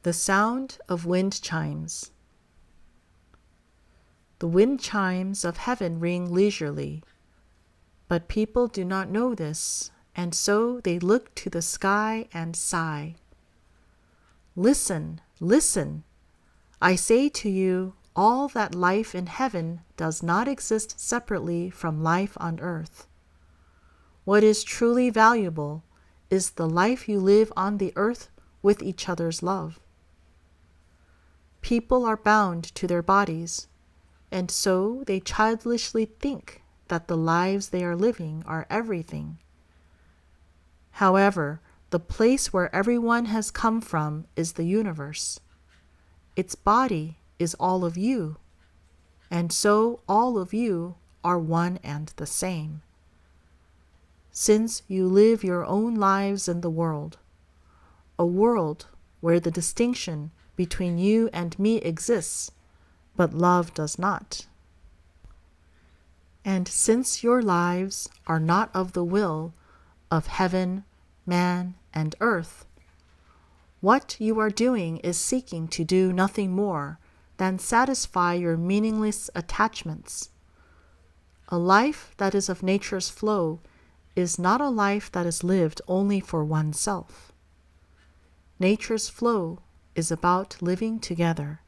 The sound of wind chimes. The wind chimes of heaven ring leisurely, but people do not know this, and so they look to the sky and sigh. Listen, listen! I say to you, all that life in heaven does not exist separately from life on earth. What is truly valuable is the life you live on the earth with each other's love. People are bound to their bodies, and so they childishly think that the lives they are living are everything. However, the place where everyone has come from is the universe. Its body is all of you, and so all of you are one and the same. Since you live your own lives in the world, a world where the distinction between you and me exists, but love does not. And since your lives are not of the will of heaven, man, and earth, what you are doing is seeking to do nothing more than satisfy your meaningless attachments. A life that is of nature's flow is not a life that is lived only for oneself. Nature's flow is about living together,